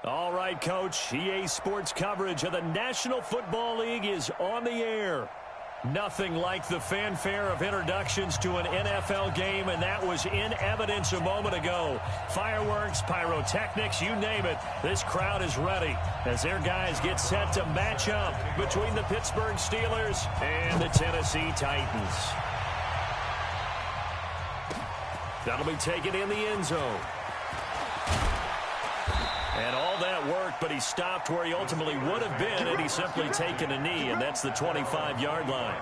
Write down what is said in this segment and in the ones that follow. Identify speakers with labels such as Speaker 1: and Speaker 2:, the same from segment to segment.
Speaker 1: All right, Coach. EA Sports coverage of the National Football League is on the air. Nothing like the fanfare of introductions to an NFL game, and that was in evidence a moment ago. Fireworks, pyrotechnics, you name it. This crowd is ready as their guys get set to match up between the Pittsburgh Steelers and the Tennessee Titans. That'll be taken in the end zone. And all that worked, but he stopped where he ultimately would have been had he simply taken a knee, and that's the 25-yard line.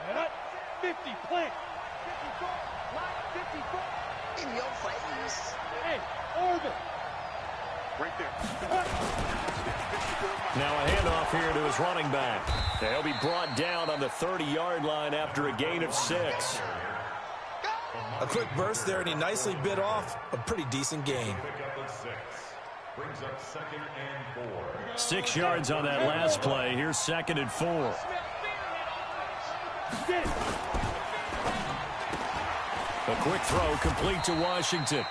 Speaker 2: Set up, 50, plant. 54, line 54. In your face. Hey, orbit. Right there.
Speaker 1: Now a handoff here to his running back. He'll be brought down on the 30-yard line after a gain of 6.
Speaker 3: A quick burst there, and he nicely bit off a pretty decent gain.
Speaker 1: 6 yards on that last play. Here's 2nd and 4. A quick throw complete to Washington.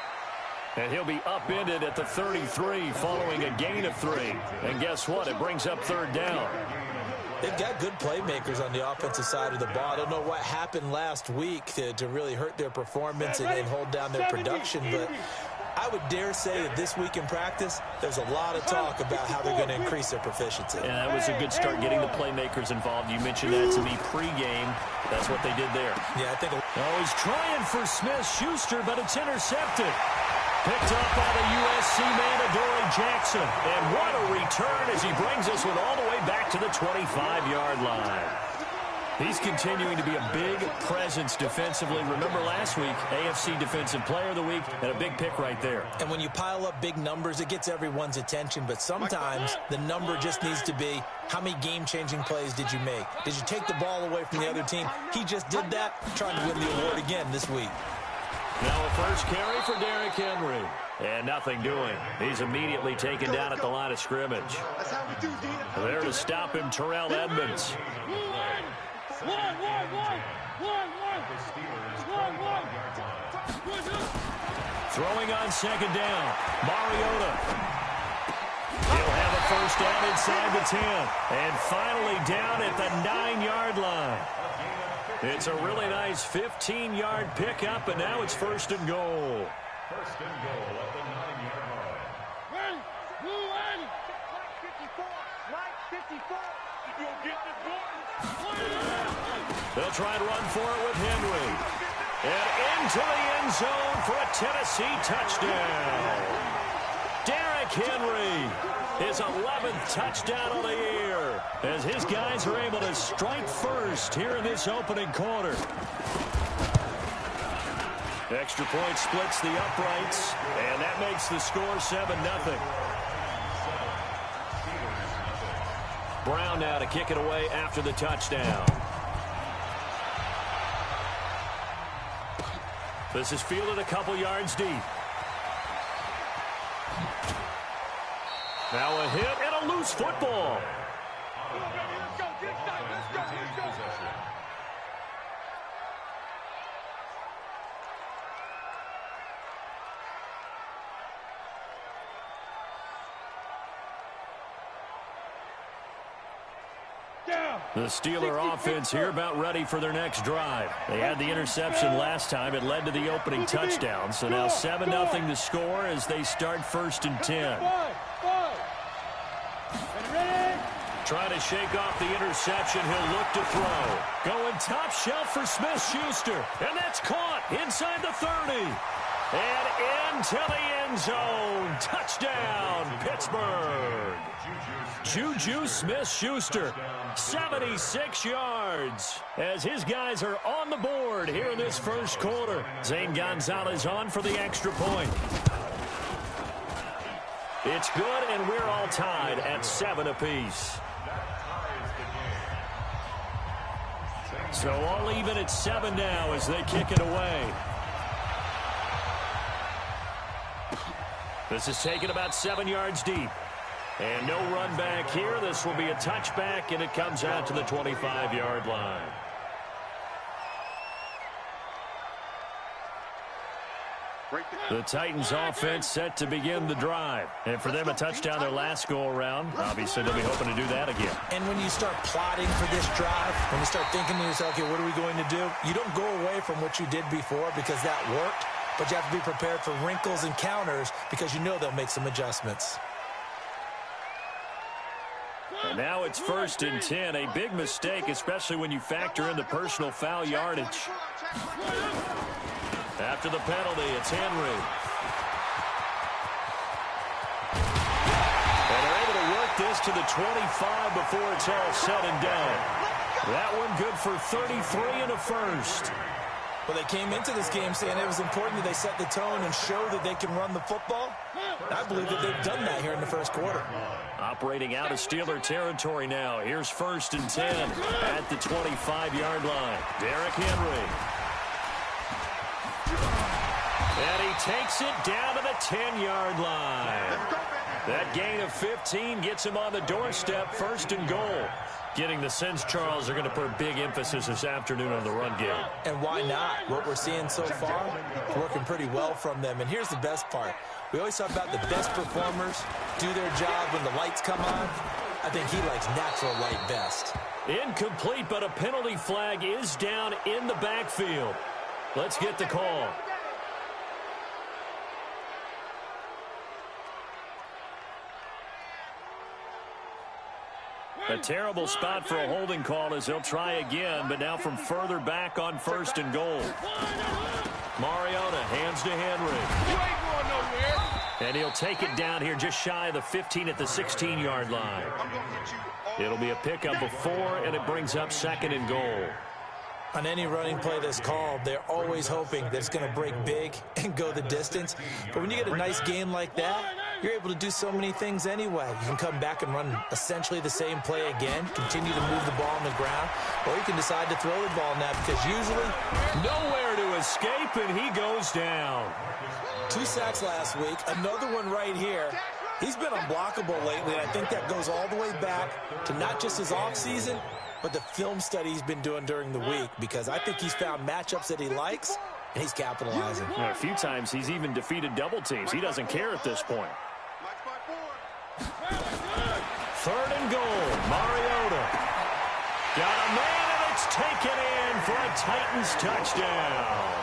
Speaker 1: And he'll be upended at the 33 following a gain of 3. And guess what? It brings up 3rd down.
Speaker 3: They've got good playmakers on the offensive side of the ball. I don't know what happened last week to really hurt their performance and hold down their production, but I would dare say that this week in practice, there's a lot of talk about how they're going to increase their proficiency.
Speaker 1: And that was a good start getting the playmakers involved. You mentioned that to me pregame. That's what they did there.
Speaker 3: Yeah, I think.
Speaker 1: Oh, he's trying for Smith-Schuster, but it's intercepted. Picked up by the USC man, Adoree Jackson. And what a return as he brings this one all the way back to the 25-yard line. He's continuing to be a big presence defensively. Remember last week, AFC Defensive Player of the Week, and a big pick right there.
Speaker 3: And when you pile up big numbers, it gets everyone's attention. But sometimes the number just needs to be, how many game-changing plays did you make? Did you take the ball away from the other team? He just did that, trying to win the award again this week.
Speaker 1: Now a first carry for Derrick Henry. And nothing doing. He's immediately taken down at the line of scrimmage. There to stop him, Terrell Edmonds. Throwing on 2nd down. Mariota. He'll have a first down inside the 10. And finally down at the 9-yard line. It's a really nice 15-yard pickup, and now it's 1st and goal.
Speaker 2: 1st and goal at the 9-yard line. Ready, 54, line 54. You'll get the ball.
Speaker 1: They'll try and run for it with Henry. And into the end zone for a Tennessee touchdown. Derrick Henry, his 11th touchdown of the year, as his guys are able to strike first here in this opening quarter. Extra point splits the uprights, and that makes the score 7-0. Brown now to kick it away after the touchdown. This is fielded a couple yards deep. Now a hit and a loose football. The Steeler offense here about ready for their next drive. They had the interception last time. It led to the opening touchdown. So now 7-0 to score as they start 1st and 10. Trying to shake off the interception. He'll look to throw. Going top shelf for Smith-Schuster. And that's caught inside the 30. And into the end zone. Touchdown, Pittsburgh. Juju Smith-Schuster, 76 yards, as his guys are on the board here in this first quarter. Zane Gonzalez on for the extra point. It's good, and we're all tied at 7 apiece. So all even at 7 now as they kick it away. This is taken about 7 yards deep. And no run back here. This will be a touchback, and it comes out to the 25-yard line. The Titans offense set to begin the drive. And for them, a touchdown their last go-around. Obviously, they'll be hoping to do that again.
Speaker 3: And when you start plotting for this drive, when you start thinking to yourself, okay, what are we going to do? You don't go away from what you did before because that worked, but you have to be prepared for wrinkles and counters because you know they'll make some adjustments.
Speaker 1: And now it's 1st and 10. A big mistake, especially when you factor in the personal foul yardage. After the penalty, it's Henry. And they're able to work this to the 25 before it's all said and done. That one good for 33 and a first.
Speaker 3: Well, they came into this game saying it was important that they set the tone and show that they can run the football. I believe that they've done that here in the first quarter.
Speaker 1: Operating out of Steeler territory now. Here's 1st and 10 at the 25-yard line. Derrick Henry. And he takes it down to the 10-yard line. That gain of 15 gets him on the doorstep, 1st and goal. Getting the sense, Charles, are going to put a big emphasis this afternoon on the run game.
Speaker 3: And why not? What we're seeing so far is working pretty well from them. And here's the best part. We always talk about the best performers do their job when the lights come on. I think he likes natural light best.
Speaker 1: Incomplete, but a penalty flag is down in the backfield. Let's get the call. A terrible spot for a holding call as they'll try again, but now from further back on 1st and goal. Mariota hands to Henry. And he'll take it down here just shy of the 15 at the 16-yard line. It'll be a pickup of 4, and it brings up 2nd and goal.
Speaker 3: On any running play that's called, they're always hoping that it's going to break big and go the distance. But when you get a nice game like that, you're able to do so many things anyway. You can come back and run essentially the same play again, continue to move the ball on the ground, or you can decide to throw the ball now because usually
Speaker 1: nowhere to escape, and he goes down.
Speaker 3: 2 sacks last week, another one right here. He's been unblockable lately, and I think that goes all the way back to not just his offseason, but the film study he's been doing during the week, because I think he's found matchups that he likes, and he's capitalizing.
Speaker 1: You know, a few times he's even defeated double teams. He doesn't care at this point. 3rd and goal. Mariota. Got a man, and it's taken in for a Titans touchdown.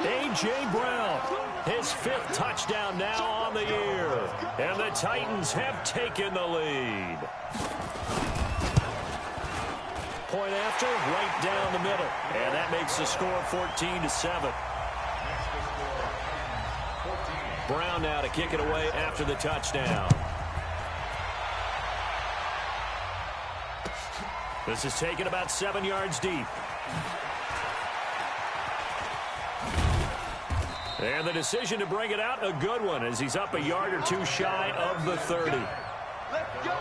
Speaker 1: A.J. Brown, his 5th touchdown now on the year. And the Titans have taken the lead. Point after, right down the middle. And that makes the score 14-7. Brown now to kick it away after the touchdown. This is taken about 7 yards deep. And the decision to bring it out, a good one, as he's up a yard or 2 shy of the 30.
Speaker 2: Let's go.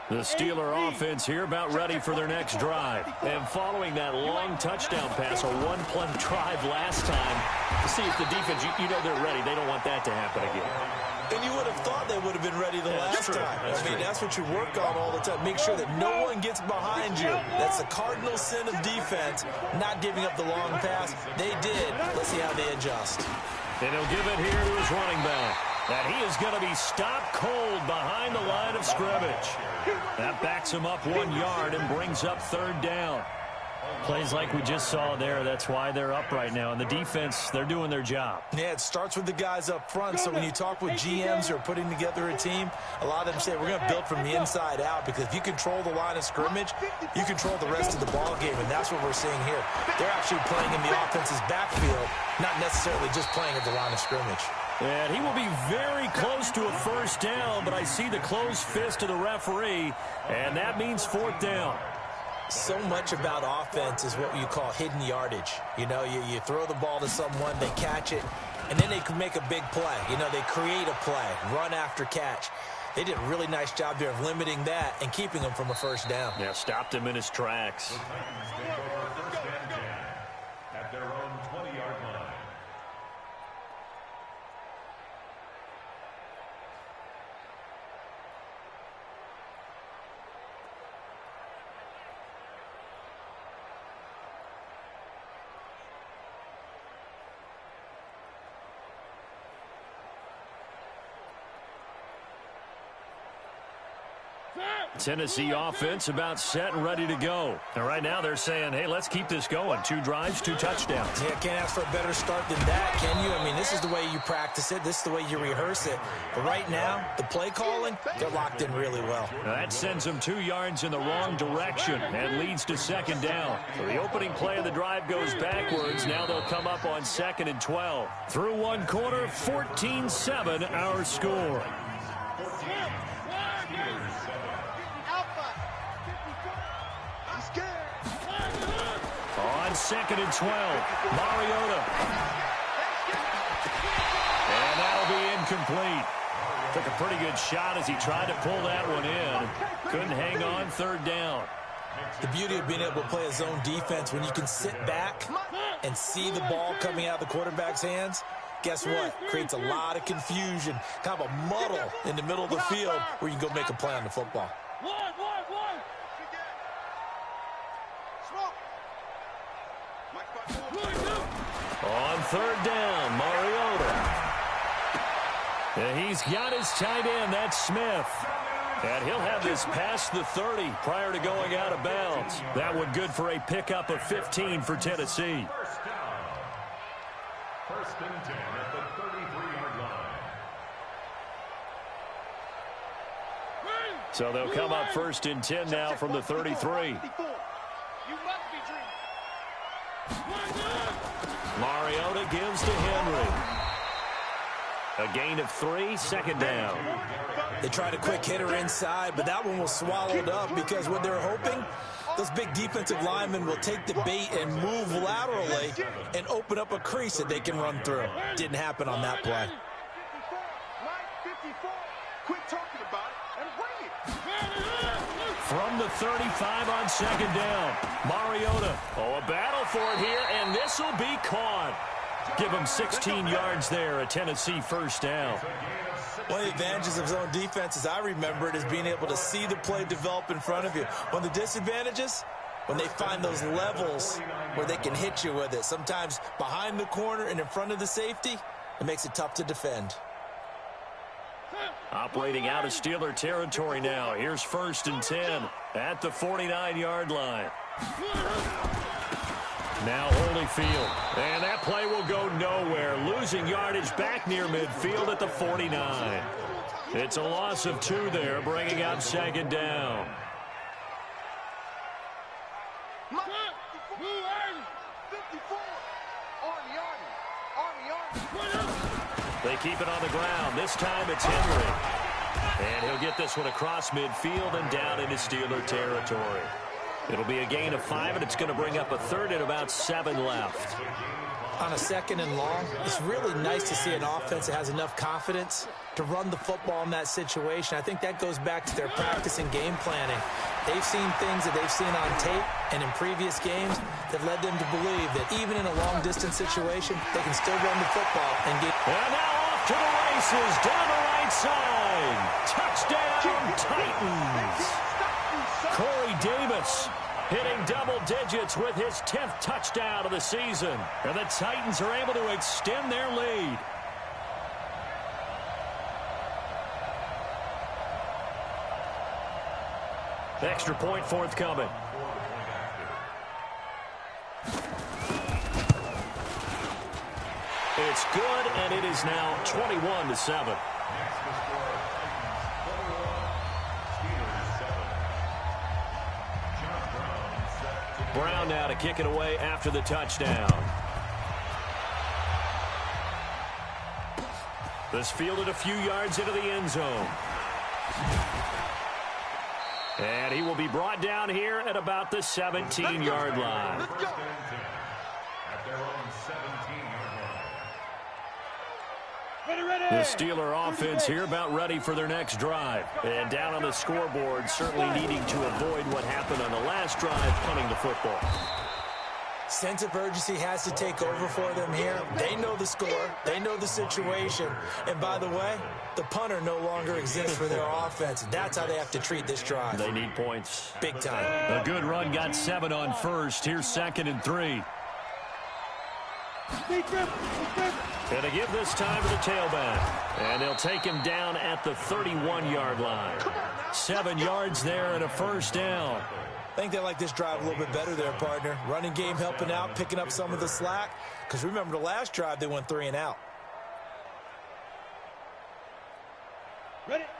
Speaker 1: The Steeler offense here about ready for their next drive. And following that long touchdown pass, a one-play drive last time, to see if the defense, you know they're ready. They don't want that to happen again.
Speaker 3: And you would have thought they would have been ready the last time. That's what you work on all the time. Make sure that no one gets behind you. That's the cardinal sin of defense, not giving up the long pass. They did. Let's see how they adjust.
Speaker 1: And he'll give it here to his running back. That he is going to be stopped cold behind the line of scrimmage. That backs him up 1 yard and brings up 3rd down. Plays like we just saw there. That's why they're up right now. And the defense, they're doing their job.
Speaker 3: Yeah, it starts with the guys up front. So when you talk with GMs who are putting together a team, a lot of them say we're going to build from the inside out, because if you control the line of scrimmage, you control the rest of the ball game, and that's what we're seeing here. They're actually playing in the offense's backfield, not necessarily just playing at the line of scrimmage.
Speaker 1: And he will be very close to a 1st down, but I see the closed fist of the referee, and that means 4th down.
Speaker 3: So much about offense is what you call hidden yardage. You know, you throw the ball to someone, they catch it, and then they can make a big play. You know, they create a play, run after catch. they did a really nice job there of limiting that and keeping him from a first down.
Speaker 1: Yeah, stopped him in his tracks.
Speaker 2: The Titans take over first and 10 at their own 20-yard line.
Speaker 1: Tennessee offense about set and ready to go. And right now they're saying, hey, let's keep this going. 2 drives, 2 touchdowns.
Speaker 3: Yeah, can't ask for a better start than that, can you? I mean, this is the way you practice it. This is the way you rehearse it. But right now, the play calling, they're locked in really well.
Speaker 1: Now that sends them 2 yards in the wrong direction and leads to second down. So the opening play of the drive goes backwards. Now they'll come up on 2nd and 12. Through 1 quarter, 14-7 our score. On 2nd and 12, Mariota. And that'll be incomplete. Took a pretty good shot as he tried to pull that one in. Couldn't hang on 3rd down.
Speaker 3: The beauty of being able to play a zone defense when you can sit back and see the ball coming out of the quarterback's hands, guess what? Creates a lot of confusion, kind of a muddle in the middle of the field where you can go make a play on the football.
Speaker 1: On 3rd down, Mariota. And he's got his tight end, that's Smith. And he'll have this past the 30 prior to going out of bounds. That one good for a pickup of 15 for Tennessee.
Speaker 2: First down. 1st and 10 at the 33-yard line.
Speaker 1: So they'll come up 1st and 10 now from the 33. Mariota gives to Henry. A gain of 3, 2nd down.
Speaker 3: They tried a quick hitter inside, but that one was swallowed up because what they're hoping, those big defensive linemen will take the bait and move laterally and open up a crease that they can run through. Didn't happen on that play.
Speaker 1: From the 35 on 2nd down, Mariota. Oh, a battle for it here, and this will be caught. Give him 16 yards there, a Tennessee 1st down.
Speaker 3: One of the advantages of zone defense, as I remember it, is being able to see the play develop in front of you. One of the disadvantages, when they find those levels where they can hit you with it. Sometimes behind the corner and in front of the safety, it makes it tough to defend.
Speaker 1: Operating out of Steeler territory now. Here's 1st and 10 at the 49-yard line. Now Holyfield. And that play will go nowhere. Losing yardage back near midfield at the 49. It's a loss of 2 there, bringing up 2nd down. They keep it on the ground. This time it's Henry. And he'll get this one across midfield and down into Steeler territory. It'll be a gain of 5, and it's going to bring up a 3rd and about 7 left.
Speaker 3: On a 2nd and long, it's really nice to see an offense that has enough confidence to run the football in that situation. I think that goes back to their practice and game planning. They've seen things that they've seen on tape and in previous games that led them to believe that even in a long-distance situation, they can still run the football and get...
Speaker 1: And now off to the races, down the right side. Touchdown, Titans. Corey Davis hitting double digits with his 10th touchdown of the season. And the Titans are able to extend their lead. Extra point forthcoming. It's good, and it is now 21-7. Brown now to kick it away after the touchdown. This fielded a few yards into the end zone. And he will be brought down here at about the 17-yard line.
Speaker 2: At their own 17-yard line.
Speaker 1: The Steeler offense here about ready for their next drive. And down on the scoreboard, certainly needing to avoid what happened on the last drive, punting the football.
Speaker 3: Sense of urgency has to take over for them here. They know the score. They know the situation. And by the way, the punter no longer exists for their offense. That's how they have to treat this drive.
Speaker 1: They need points.
Speaker 3: Big time.
Speaker 1: A good run got 7 on first. Here's 2nd and 3. Going to give this time to the tailback. And they'll take him down at the 31-yard line. 7 yards there and a first down.
Speaker 3: I think they like this drive a little bit better there, partner. Running game helping out, picking up some of the slack. Because remember the last drive, they went 3 and out.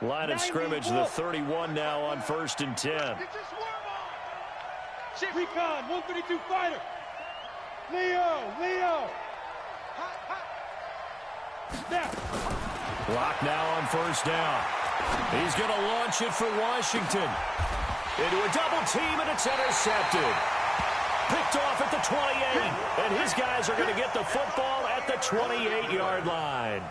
Speaker 1: Line of scrimmage, the 31 now on 1st and 10.
Speaker 2: Recon, 132 fighter. Leo. Snap.
Speaker 1: Lock now on 1st down. He's going to launch it for Washington. Into a double team, and it's intercepted. Picked off at the 28, and his guys are going to get the football at the 28-yard line.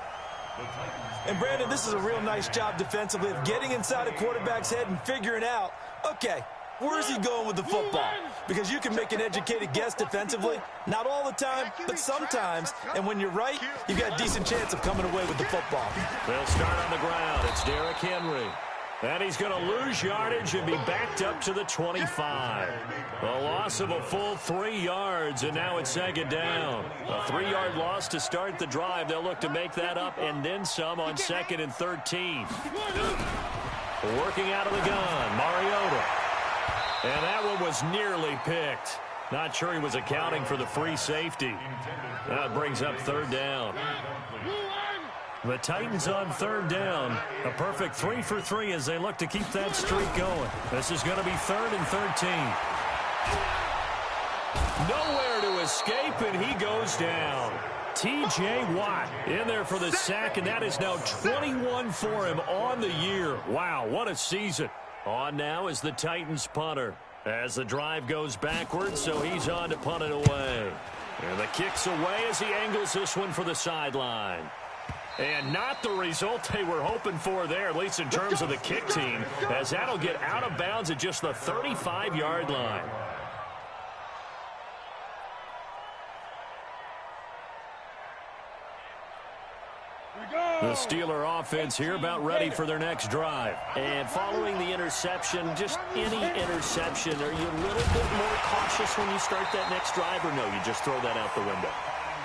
Speaker 3: And, Brandon, this is a real nice job defensively of getting inside a quarterback's head and figuring out, okay, where's he going with the football? Because you can make an educated guess defensively. Not all the time, but sometimes. And when you're right, you've got a decent chance of coming away with the football.
Speaker 1: They'll start on the ground. It's Derrick Henry. And he's going to lose yardage and be backed up to the 25. A loss of a full 3 yards, and now it's 2nd down. A 3-yard loss to start the drive. They'll look to make that up and then some on 2nd and 13. Working out of the gun, Mariota. And that one was nearly picked. Not sure he was accounting for the free safety. That brings up 3rd down. The Titans on 3rd down. A perfect 3 for 3 as they look to keep that streak going. This is going to be 3rd and 13. Nowhere to escape, and he goes down. T.J. Watt in there for the sack, and that is now 21 for him on the year. Wow, what a season. On now is the Titans punter. As the drive goes backwards, so he's on to punt it away. And the kick's away as he angles this one for the sideline. And not the result they were hoping for there, at least in terms of the kick team, as that'll get out of bounds at just the 35-yard line. The Steeler offense here about ready for their next drive. And following the interception, just any interception, are you a little bit more cautious when you start that next drive, or no, you just throw that out the window?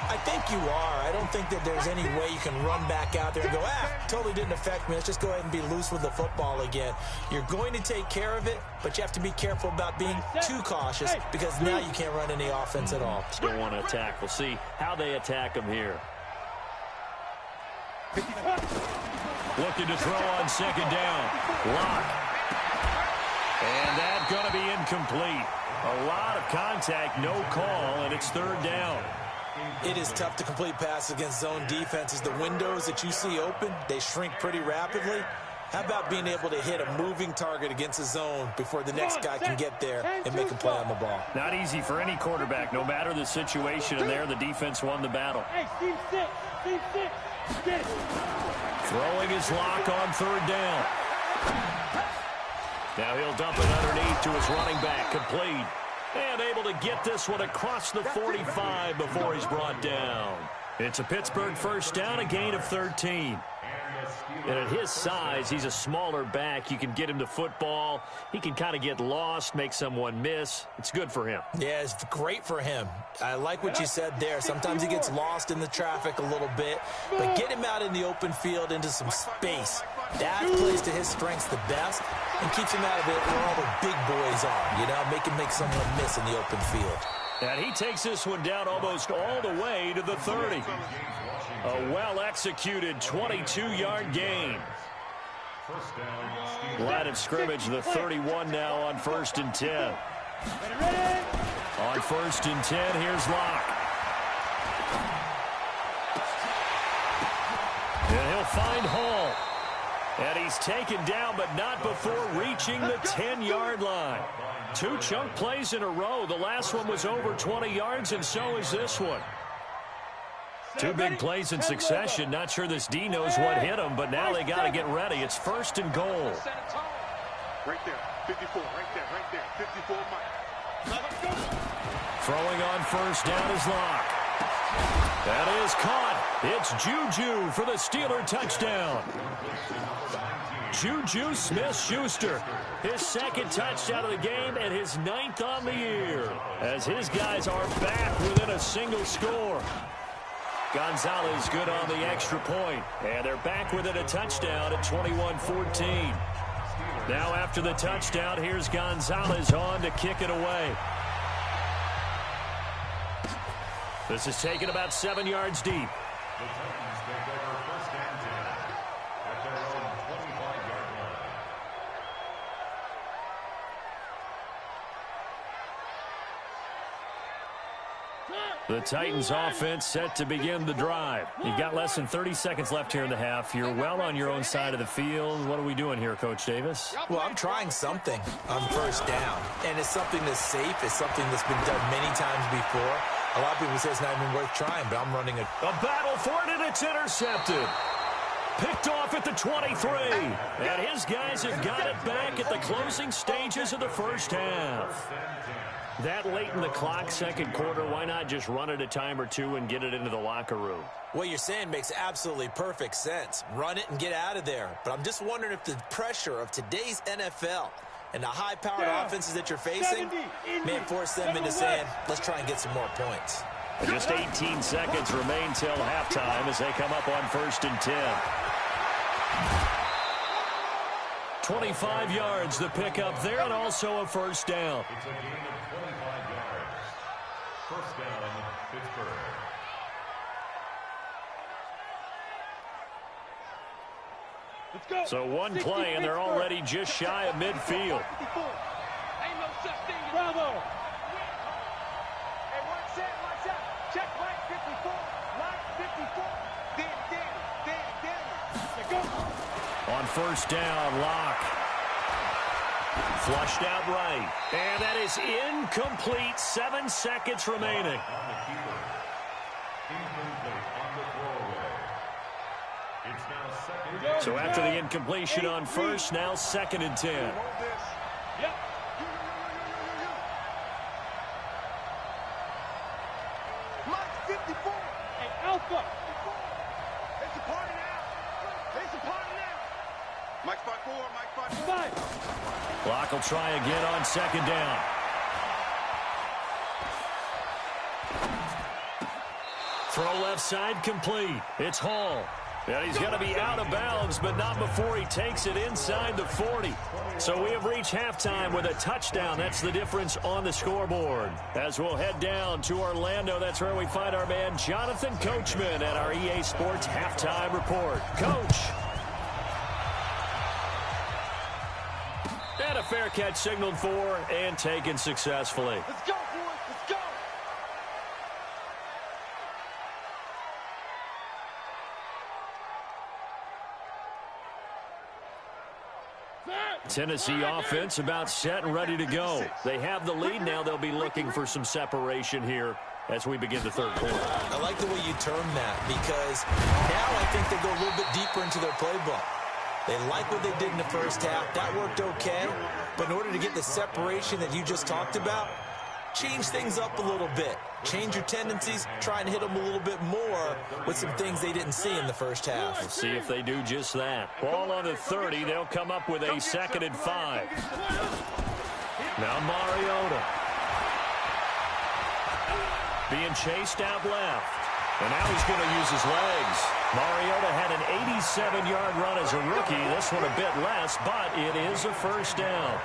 Speaker 3: I think you are. I don't think that there's any way you can run back out there and go, totally didn't affect me. Let's just go ahead and be loose with the football again. You're going to take care of it, but you have to be careful about being too cautious because now you can't run any offense at all.
Speaker 1: Still want to attack. We'll see how they attack him here. Looking to throw on 2nd down. Lock. And that's going to be incomplete. A lot of contact, no call, and it's 3rd down.
Speaker 3: It is tough to complete passes against zone defenses. The windows that you see open, they shrink pretty rapidly. How about being able to hit a moving target against a zone before the next guy can get there and make a play on the ball?
Speaker 1: Not easy for any quarterback, no matter the situation, and there the defense won the battle.
Speaker 2: Team 6, get it.
Speaker 1: Throwing his lock on 3rd down. Now he'll dump it underneath to his running back, complete. And able to get this one across the 45 before he's brought down. It's a Pittsburgh first down, a gain of 13. And at his size, he's a smaller back. You can get him to football. He can kind of get lost, make someone miss. It's good for him. Yeah, it's great for him. I like what you said there. Sometimes he gets lost in the traffic a little bit. But get him out in the open field into some space. That plays to his strengths the best and keeps him out of it where all the big boys are. You know, make someone miss in the open field. And he takes this one down almost all the way to the 30. A well-executed 22-yard gain. Line of scrimmage, the 31 now on 1st and 10. On 1st and 10, here's Locke. And he'll find Hall. And he's taken down, but not before reaching the 10-yard line. 2 chunk plays in a row. The last one was over 20 yards, and so is this one. Two big plays in succession. Not sure this D knows what hit him, but now they got to get ready. It's 1st and goal.
Speaker 2: Right there, 54, right there, 54, Mike.
Speaker 1: Throwing on 1st down is Locke. That is caught. It's Juju for the Steeler touchdown. Juju Smith-Schuster, his 2nd touchdown of the game and his 9th on the year, as his guys are back within a single score. Gonzalez good on the extra point, and they're back within a touchdown at 21-14. Now after the touchdown, here's Gonzalez on to kick it away. This is taken about 7 yards deep.
Speaker 2: The Titans take over 1st and 10 at their own 25-yard line.
Speaker 1: The Titans offense set to begin the drive. You've got less than 30 seconds left here in the half. You're well on your own side of the field. What are we doing here, Coach Davis?
Speaker 3: Well, I'm trying something on 1st down, and it's something that's safe. It's something that's been done many times before. A lot of people say it's not even worth trying, but I'm running a
Speaker 1: battle for it, and it's intercepted. Picked off at the 23. And his guys have got it back at the closing stages of the 1st half. That late in the clock, 2nd quarter, why not just run it a time or two and get it into the locker room?
Speaker 3: What you're saying makes absolutely perfect sense. Run it and get out of there. But I'm just wondering if the pressure of today's NFL and the high-powered offenses that you're facing may force them into saying, let's try and get some more points.
Speaker 1: And just 18 seconds remain till halftime as they come up on 1st and 10. 25 yards the pickup there, and also a 1st down.
Speaker 2: It's a gain of 25 yards. 1st down, Pittsburgh.
Speaker 4: Let's go.
Speaker 1: So one play, and they're already just shy of midfield.
Speaker 4: Ain't no such thing. Bravo.
Speaker 5: Hey, watch out. Check Mike 54. Mike 54.
Speaker 4: Let's go.
Speaker 1: On 1st down, Locke. Flushed out right. And that is incomplete. 7 seconds remaining.
Speaker 2: On the keeper. Incomplete on the throwaway. It's now 2nd down.
Speaker 1: So after the incompletion on 1st, now 2nd and 10.
Speaker 4: Yep.
Speaker 5: Mike 54.
Speaker 4: Hey, Alpha.
Speaker 5: It's a party now. It's a party now. Mike 54. Mike 54.
Speaker 4: Five.
Speaker 1: Locke will try again on 2nd down. Throw left side complete. It's Hall. And he's going to be out of bounds, but not before he takes it inside the 40. So we have reached halftime with a touchdown. That's the difference on the scoreboard. As we'll head down to Orlando, that's where we find our man Jonathan Coachman at our EA Sports Halftime Report. Coach. And a fair catch signaled for and taken successfully.
Speaker 5: Let's go, boys. Let's go.
Speaker 1: Tennessee offense about set and ready to go. They have the lead now. They'll be looking for some separation here as we begin the 3rd quarter.
Speaker 3: I like the way you term that, because now I think they go a little bit deeper into their playbook. They like what they did in the 1st half. That worked okay. But in order to get the separation that you just talked about, change things up a little bit. Change your tendencies. Try and hit them a little bit more with some things they didn't see in the 1st half.
Speaker 1: We'll see if they do just that. Ball on the 30. They'll come up with a 2nd and 5. Now Mariota. Being chased out left. And now he's going to use his legs. Mariota had an 87-yard run as a rookie. This one a bit less, but it is a 1st down.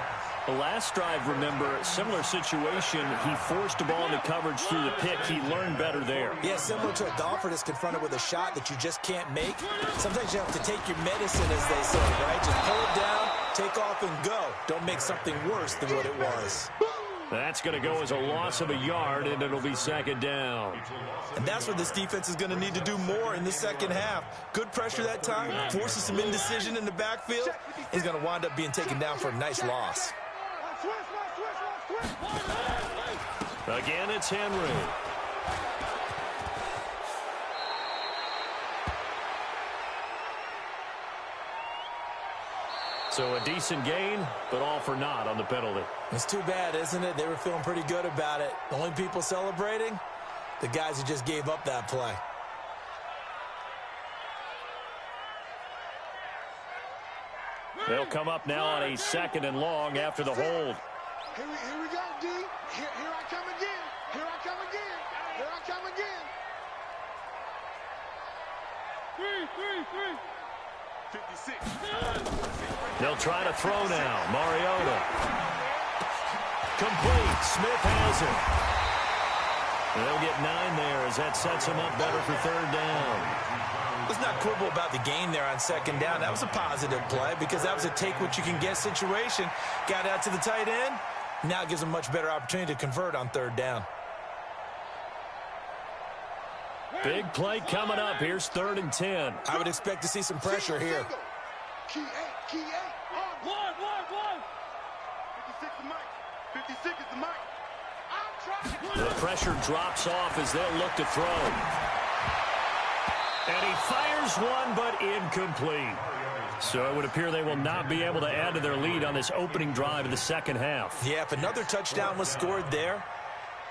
Speaker 1: The last drive, remember, similar situation. He forced the ball into coverage through the pick. He learned better there.
Speaker 3: Yeah, similar to a golfer that's confronted with a shot that you just can't make. Sometimes you have to take your medicine, as they say, right? Just pull it down, take off, and go. Don't make something worse than what it was.
Speaker 1: That's going to go as a loss of a yard, and it'll be 2nd down.
Speaker 3: And that's what this defense is going to need to do more in the 2nd half. Good pressure that time, forces some indecision in the backfield. He's going to wind up being taken down for a nice loss.
Speaker 1: Again, it's Henry. So a decent gain, but all for naught on the penalty.
Speaker 3: It's too bad, isn't it? They were feeling pretty good about it. The only people celebrating, the guys who just gave up that play.
Speaker 1: They'll come up now on a 2nd and long after the hold.
Speaker 5: Here we go, D. Here I come again. Here I come again. Here I come again.
Speaker 2: 56.
Speaker 1: They'll try to throw now. Mariota. Complete. Smith has it. They'll get 9 there as that sets them up better for 3rd down.
Speaker 3: Let's not quibble about the gain there on 2nd down. That was a positive play because that was a take-what-you-can-get situation. Got out to the tight end. Now it gives them much better opportunity to convert on 3rd down.
Speaker 1: Big play coming up. Here's 3rd and 10.
Speaker 3: I would expect to see some pressure here.
Speaker 5: Key 8.
Speaker 4: One.
Speaker 5: 56 is Mike. 56 is the Mike.
Speaker 1: The pressure drops off as they'll look to throw. And he fires one, but incomplete. So it would appear they will not be able to add to their lead on this opening drive of the 2nd half.
Speaker 3: Yeah, if another touchdown was scored there,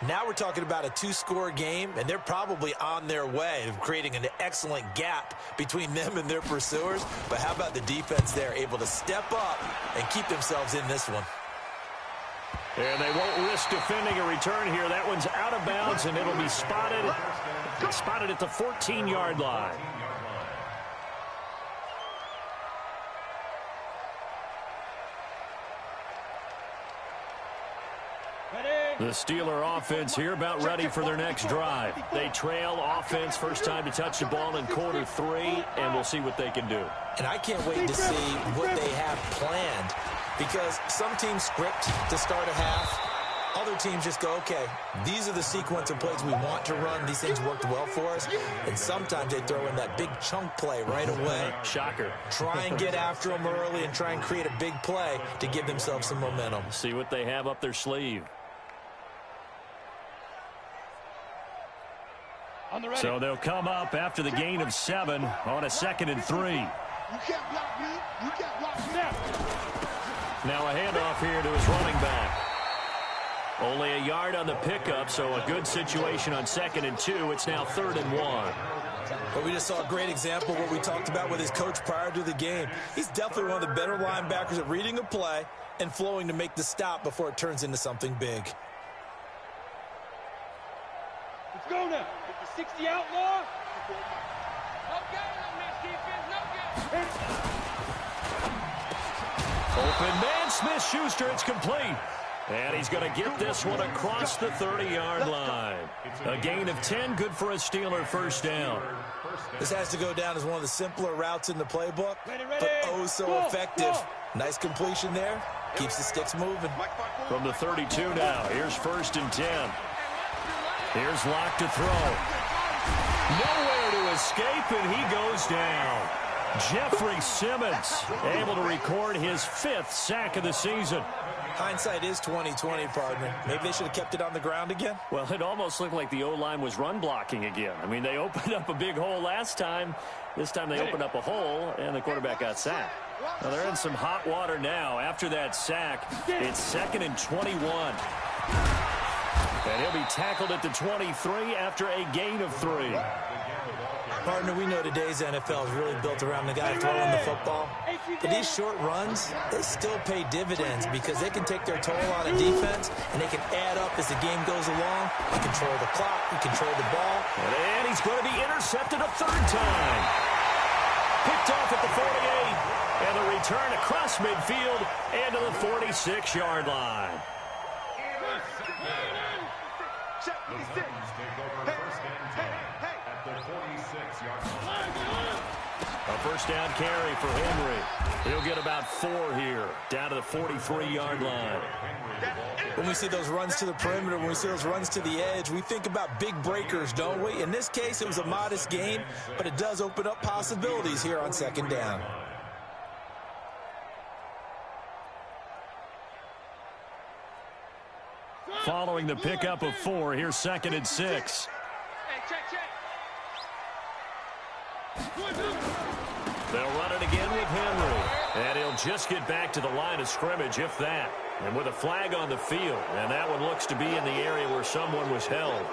Speaker 3: now we're talking about a 2-score game, and they're probably on their way of creating an excellent gap between them and their pursuers. But how about the defense there, able to step up and keep themselves in this one?
Speaker 1: And they won't risk defending a return here. That one's out of bounds, and it'll be spotted at the 14-yard line. The Steeler offense here about ready for their next drive. They trail offense, first time to touch the ball in quarter 3, and we'll see what they can do.
Speaker 3: And I can't wait to see what they have planned because some teams script to start a half. Other teams just go, okay, these are the sequence of plays we want to run. These things worked well for us. And sometimes they throw in that big chunk play right away.
Speaker 1: Shocker.
Speaker 3: Try and get after them early and try and create a big play to give themselves some momentum.
Speaker 1: See what they have up their sleeve. So they'll come up after the gain of 7 on a 2nd and 3.
Speaker 5: You can't block me. You can't block me.
Speaker 1: Now a handoff here to his running back. Only a yard on the pickup, so a good situation on 2nd and 2. It's now 3rd and 1.
Speaker 3: But we just saw a great example of what we talked about with his coach prior to the game. He's definitely one of the better linebackers at reading a play and flowing to make the stop before it turns into something big.
Speaker 4: Let's go now. 60 outlaw.
Speaker 1: Open man, Smith-Schuster, it's complete. And he's going to get this one across the 30-yard line. A gain of 10, good for a Steeler first down.
Speaker 3: This has to go down as one of the simpler routes in the playbook, but oh so effective. Nice completion there. Keeps the sticks moving.
Speaker 1: From the 32 now, here's 1st and 10. Here's Locke to throw. Nowhere to escape, and he goes down. Jeffrey Simmons able to record his 5th sack of the season.
Speaker 3: Hindsight is 20/20, partner. Maybe they should have kept it on the ground again.
Speaker 1: Well, it almost looked like the O-line was run blocking again. I mean, they opened up a big hole last time. This time they opened up a hole, and the quarterback got sacked. Now they're in some hot water now. After that sack, it's 2nd and 21. And he'll be tackled at the 23 after a gain of 3.
Speaker 3: Partner, we know today's NFL is really built around the guy throwing the football. But these short runs, they still pay dividends because they can take their toll on a defense, and they can add up as the game goes along. You control the clock, you control the ball.
Speaker 1: And he's going to be intercepted a 3rd time. Picked off at the 48. And the return across midfield and to the 46-yard line. A first down carry for Henry. He'll get about 4 here, down to the 43-yard line.
Speaker 3: When we see those runs to the perimeter, when we see those runs to the edge, we think about big breakers, don't we? In this case, it was a modest gain, but it does open up possibilities here on 2nd down.
Speaker 1: Following the pickup of 4, here's 2nd and 6. They'll run it again with Henry. And he'll just get back to the line of scrimmage, if that. And with a flag on the field, and that one looks to be in the area where someone was held.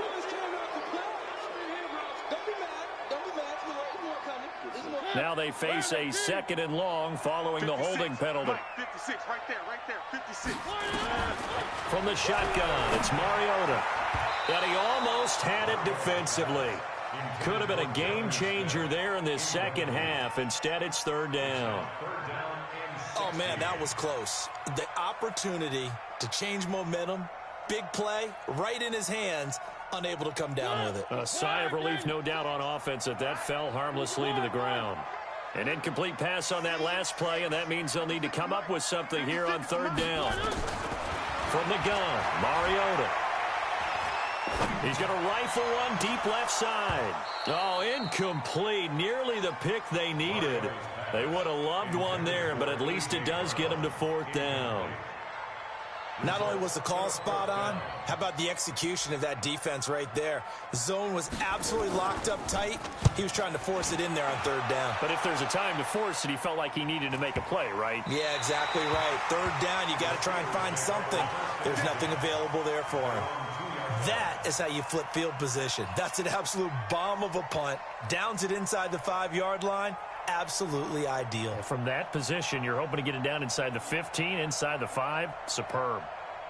Speaker 1: Now they face a 2nd and long following the holding penalty.
Speaker 5: 56, right there, 56.
Speaker 1: From the shotgun, it's Mariota. And he almost had it defensively. Could have been a game changer there in this second half. Instead, it's 3rd down.
Speaker 3: Oh, man, that was close. The opportunity to change momentum, big play, right in his hands, unable to come down with it.
Speaker 1: A sigh of relief, no doubt, on offense that fell harmlessly to the ground. An incomplete pass on that last play, and that means they'll need to come up with something here on 3rd down. From the gun, Mariota. He's going to rifle one deep left side. Oh, incomplete. Nearly the pick they needed. They would have loved one there, but at least it does get them to 4th down.
Speaker 3: Not only was the call spot on, how about the execution of that defense right there? The zone was absolutely locked up tight. He was trying to force it in there on 3rd down.
Speaker 1: But if there's a time to force it, he felt like he needed to make a play, right?
Speaker 3: Yeah, exactly right. 3rd down, you got to try and find something. There's nothing available there for him. That is how you flip field position. That's an absolute bomb of a punt. Downs it inside the 5-yard line. Absolutely ideal.
Speaker 1: From that position, you're hoping to get it down inside the 15, inside the 5. Superb.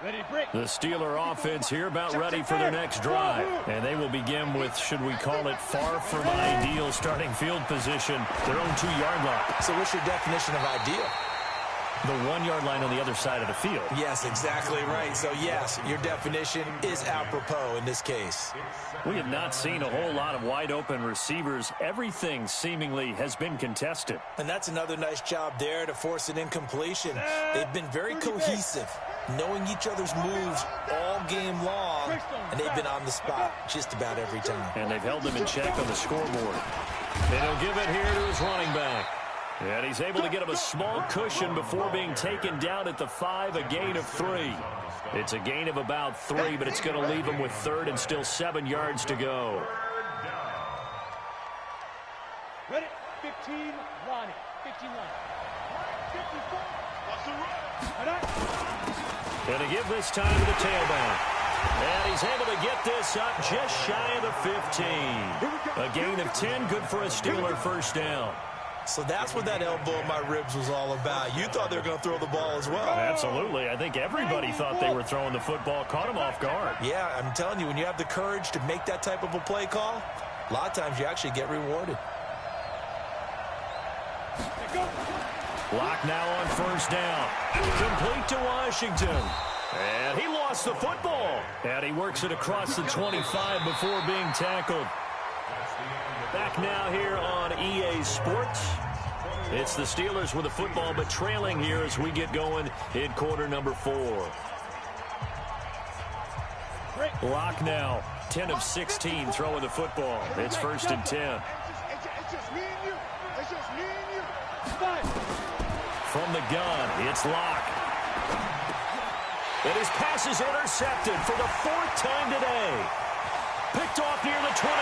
Speaker 4: Ready, break.
Speaker 1: The Steeler offense here about ready for their next drive. And they will begin with, should we call it, far from ideal starting field position, their own 2-yard line.
Speaker 3: So what's your definition of ideal?
Speaker 1: The 1-yard line on the other side of the field.
Speaker 3: Yes, exactly right. So, yes, your definition is apropos in this case.
Speaker 1: We have not seen a whole lot of wide-open receivers. Everything seemingly has been contested.
Speaker 3: And that's another nice job there to force an incompletion. They've been very cohesive, knowing each other's moves all game long, and they've been on the spot just about every time.
Speaker 1: And they've held them in check on the scoreboard. And he'll give it here to his running back. And he's able to get him a small cushion before being taken down at the 5, a gain of 3. It's a gain of about 3, but it's going to leave him with 3rd and still 7 yards to go.
Speaker 4: Ready, 15, Lonnie. 15 line. 54.
Speaker 1: And to give this time to the tailback. And he's able to get this up just shy of the 15. A gain of 10, good for a Steeler 1st down.
Speaker 3: So that's what that elbow in my ribs was all about. You thought they were going to throw the ball as well.
Speaker 1: Absolutely. I think everybody thought they were throwing the football, caught him off guard.
Speaker 3: Yeah, I'm telling you, when you have the courage to make that type of a play call, a lot of times you actually get rewarded.
Speaker 1: Lock now on 1st down. Complete to Washington. And he lost the football. And he works it across the 25 before being tackled. Back now here on EA Sports. It's the Steelers with the football, but trailing here as we get going in quarter number 4. Lock now, 10 of 16 throwing the football. It's 1st and 10.
Speaker 5: It's just me and you. It's just me and you.
Speaker 1: From the gun, it's Lock. And his pass is intercepted for the 4th time today. Picked off near the 29.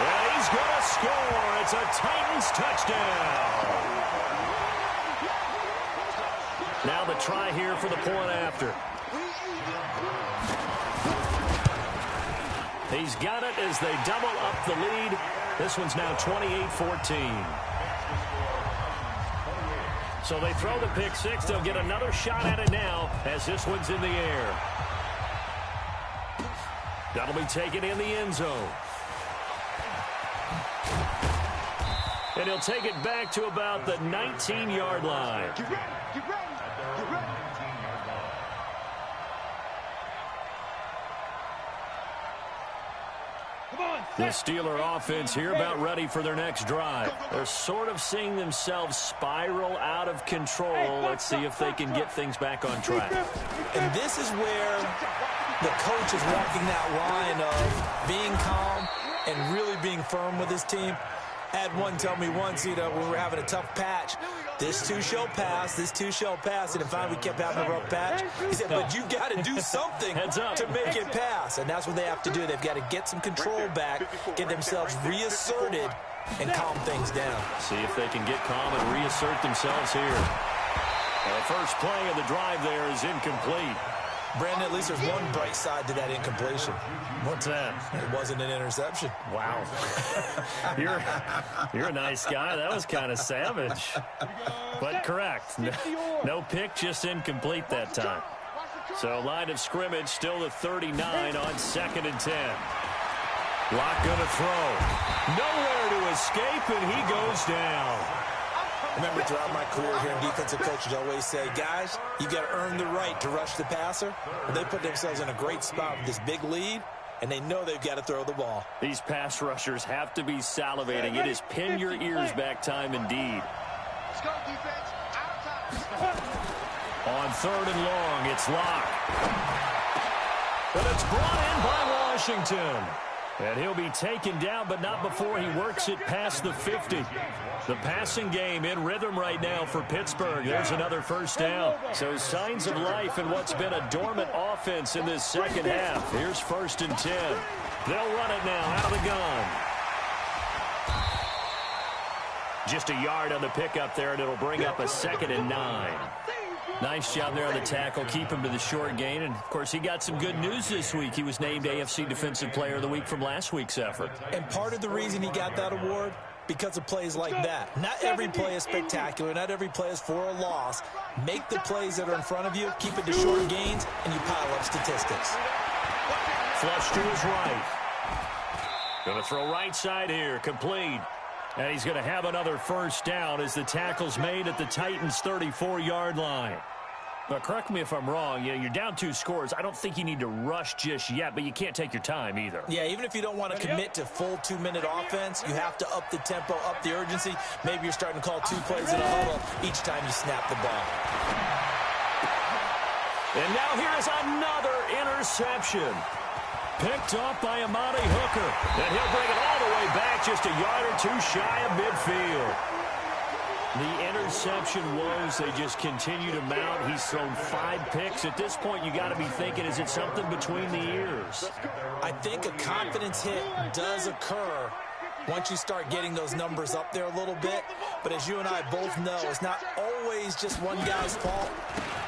Speaker 1: And he's going to score. It's a Titans touchdown. Now the try here for the point after. He's got it as they double up the lead. This one's now 28-14. So they throw the pick 6. They'll get another shot at it now as this one's in the air. That'll be taken in the end zone. And he'll take it back to about the 19-yard line.
Speaker 5: Get ready, get ready, get ready.
Speaker 1: The Steeler offense here about ready for their next drive. They're sort of seeing themselves spiral out of control. Let's see if they can get things back on track.
Speaker 3: And this is where the coach is walking that line of being calm and really being firm with his team. I had one tell me once, when we were having a tough patch, this too shall pass, this too shall pass. And finally we kept having a rough patch. He said, but you got to do something to make it pass. And that's what they have to do. They've got to get some control back, get themselves reasserted, and calm things down.
Speaker 1: See if they can get calm and reassert themselves here. The first play of the drive there is incomplete.
Speaker 3: Brandon, at least there's one bright side to that incompletion.
Speaker 1: What's that?
Speaker 3: It wasn't an interception.
Speaker 1: Wow. You're a nice guy. That was kind of savage. But correct. No pick, just incomplete that time. So line of scrimmage, still the 39 on 2nd and 10. Locke going to throw. Nowhere to escape, and he goes down.
Speaker 3: Remember, throughout my career here in defensive coaches, I always say, guys, you got to earn the right to rush the passer. And they put themselves in a great spot with this big lead, and they know they've got to throw the ball.
Speaker 1: These pass rushers have to be salivating. It is pin your ears back time indeed.
Speaker 5: Let's go, defense. Out of time.
Speaker 1: On 3rd and long, it's Locke. But it's brought in by Washington. And he'll be taken down, but not before he works it past the 50. The passing game in rhythm right now for Pittsburgh. There's another first down. So signs of life in what's been a dormant offense in this second half. Here's 1st and 10. They'll run it now out of the gun. Just a yard on the pickup there, and it'll bring up a 2nd and 9. Nice job there on the tackle. Keep him to the short gain. And, of course, he got some good news this week. He was named AFC Defensive Player of the Week from last week's effort.
Speaker 3: And part of the reason he got that award, because of plays like that. Not every play is spectacular. Not every play is for a loss. Make the plays that are in front of you, keep it to short gains, and you pile up statistics.
Speaker 1: Flush to his right. Going to throw right side here. Complete. And he's going to have another first down as the tackle's made at the Titans' 34-yard line. But correct me if I'm wrong. You're down 2 scores. I don't think you need to rush just yet, but you can't take your time either.
Speaker 3: Yeah, even if you don't want to commit to full 2-minute offense, you have to up the tempo, up the urgency. Maybe you're starting to call 2 plays in a huddle each time you snap the ball.
Speaker 1: And now here is another interception. Picked off by Amani Hooker. And he'll bring it all the way back just a yard or 2 shy of midfield. The interception woes, they just continue to mount. He's thrown 5 picks. At this point, you got to be thinking, is it something between the ears?
Speaker 3: I think a confidence hit does occur once you start getting those numbers up there a little bit. But as you and I both know, it's not always just one guy's fault.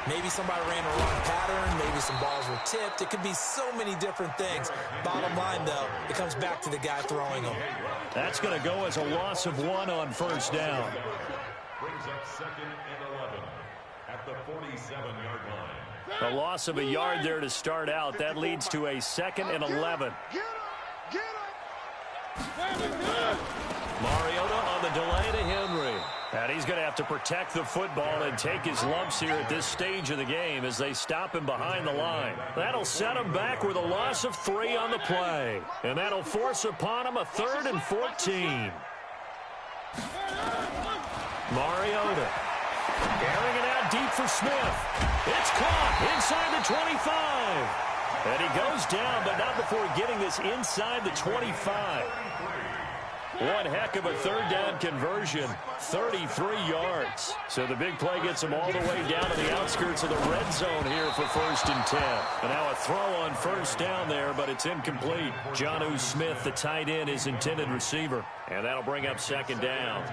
Speaker 3: Maybe somebody ran a wrong pattern. Maybe some balls were tipped. It could be so many different things. Bottom line, though, it comes back to the guy throwing them.
Speaker 1: That's going to go as a loss of 1 on first down.
Speaker 2: Brings up 2nd and 11 at the 47-yard line.
Speaker 1: A loss of a yard there to start out. That leads to a 2nd and 11. Mariota on the delay to Henry. And he's going to have to protect the football and take his lumps here at this stage of the game as they stop him behind the line. That'll set him back with a loss of 3 on the play. And that'll force upon him a 3rd and 14. Mariota. Airing it out deep for Smith. It's caught inside the 25. And he goes down, but not before getting this inside the 25. One heck of a 3rd down conversion, 33 yards. So the big play gets him all the way down to the outskirts of the red zone here for 1st and 10. And now a throw on 1st down there, but it's incomplete. Jonnu Smith, the tight end, his intended receiver. And that'll bring up 2nd down.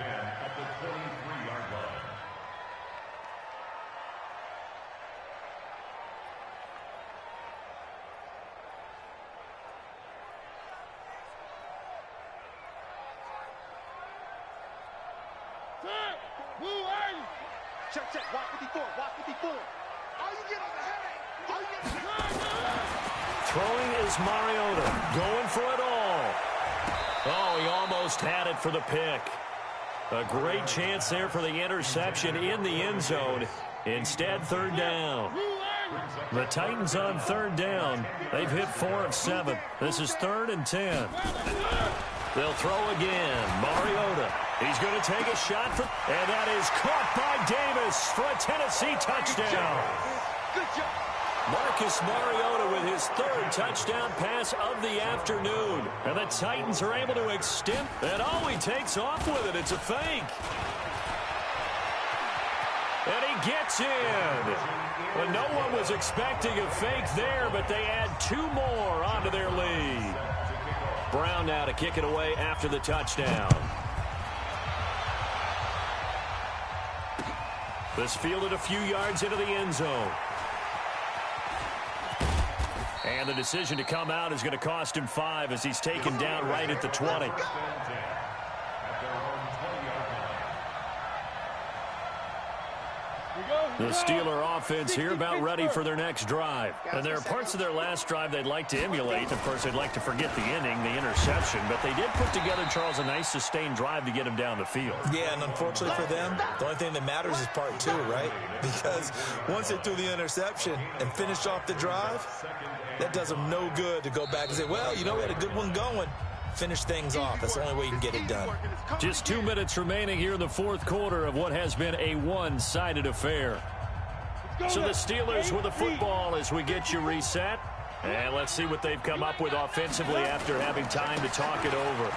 Speaker 5: Check, check. Watch 54. Watch 54. All you get on the head. All you get on the head.
Speaker 1: Throwing is Mariota. Going for it all. Oh, he almost had it for the pick. A great chance there for the interception in the end zone. Instead, 3rd down. The Titans on 3rd down. They've hit 4 of 7. This is 3rd and 10. They'll throw again. Mariota. He's going to take a shot for, and that is caught by Davis for a Tennessee touchdown.
Speaker 5: Good job.
Speaker 1: Marcus Mariota with his 3rd touchdown pass of the afternoon. And the Titans are able to extend, and oh, he takes off with it. It's a fake. And he gets in. Well, no one was expecting a fake there, but they add 2 more onto their lead. Brown now to kick it away after the touchdown. This fielded a few yards into the end zone. And the decision to come out is going to cost him 5 as he's taken down right at the 20. The Steeler offense here about ready for their next drive. And there are parts of their last drive they'd like to emulate. Of course, they'd like to forget the inning, the interception. But they did put together, Charles, a nice sustained drive to get him down the field.
Speaker 3: Yeah, and unfortunately for them, the only thing that matters is part 2, right? Because once they threw the interception and finished off the drive, that does them no good to go back and say, well, you know, we had a good one going. Finish things off. That's the only way you can get it done.
Speaker 1: Just 2 minutes remaining here in the fourth quarter of what has been a one-sided affair. So the Steelers with the football as we get you reset. And let's see what they've come up with offensively after having time to talk it over.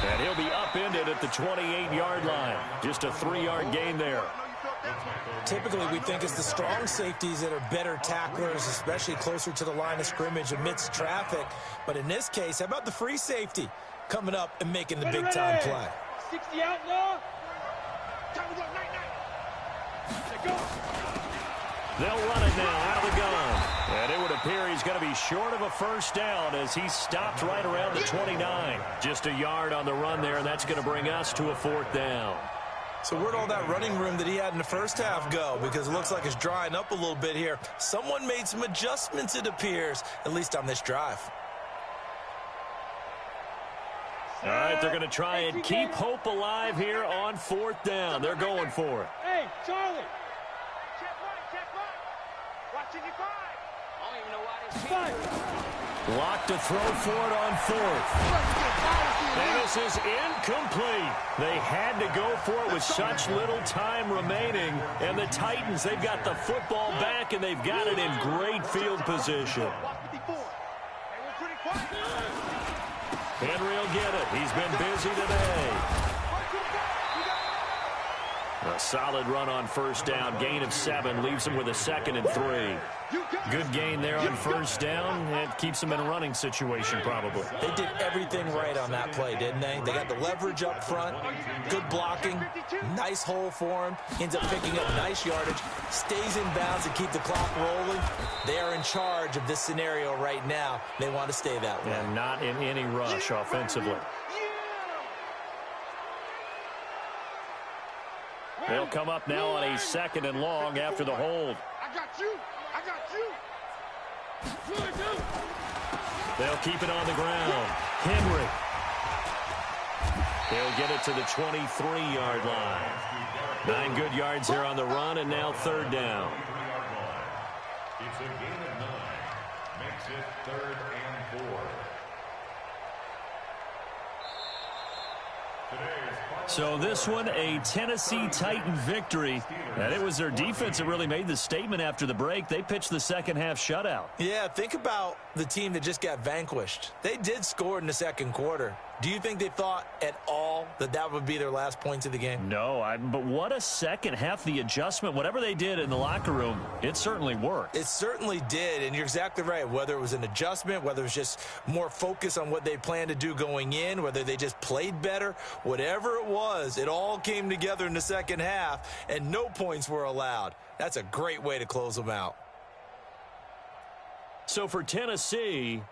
Speaker 1: And he'll be upended at the 28-yard line. Just a 3-yard gain there.
Speaker 3: Typically, we think it's the strong safeties that are better tacklers, especially closer to the line of scrimmage amidst traffic. But in this case, how about the free safety coming up and making the big-time play?
Speaker 4: 60 outlaw.
Speaker 1: They'll run it now out of the gun. And it would appear he's going to be short of a first down as he stopped right around the 29. Just a yard on the run there, and that's going to bring us to a 4th down.
Speaker 3: So where'd all that running room that he had in the first half go? Because it looks like it's drying up a little bit here. Someone made some adjustments, it appears, at least on this drive.
Speaker 1: All right, they're going to try and keep hope alive here on 4th down. They're going for it.
Speaker 4: Hey, Charlie.
Speaker 5: Check right. Watching your 5. I don't even know why they cheat.
Speaker 1: Locked to throw for it on 4th. And this is incomplete. They had to go for it with such little time remaining. And the Titans, they've got the football back, and they've got it in great field position. Henry will get it. He's been busy today. A solid run on first down. Gain of 7 leaves him with a 2nd and 3. Good gain there on first down. It keeps them in a running situation probably.
Speaker 3: They did everything right on that play, didn't they? They got the leverage up front, good blocking, nice hole for him. Ends up picking up nice yardage, stays in bounds to keep the clock rolling. They are in charge of this scenario right now. They want to stay that way.
Speaker 1: And not in any rush offensively. They'll come up now on a 2nd and long after the hold.
Speaker 5: I got you. I got you.
Speaker 1: They'll keep it on the ground. Henry. They'll get it to the 23-yard line. 9 good yards here on the run, and now 3rd down.
Speaker 2: It's a gain of 9. Makes it 3rd and 4.
Speaker 1: So this one, a Tennessee Titan victory. And it was their defense that really made the statement after the break. They pitched the second half shutout.
Speaker 3: Yeah, think about the team that just got vanquished. They did score in the second quarter. Do you think they thought at all that that would be their last points of the game?
Speaker 1: No, but what a second half. The adjustment, whatever they did in the locker room, it certainly worked.
Speaker 3: It certainly did, and you're exactly right. Whether it was an adjustment, whether it was just more focus on what they planned to do going in, whether they just played better, whatever it was, it all came together in the second half, and no points were allowed. That's a great way to close them out.
Speaker 1: So for Tennessee,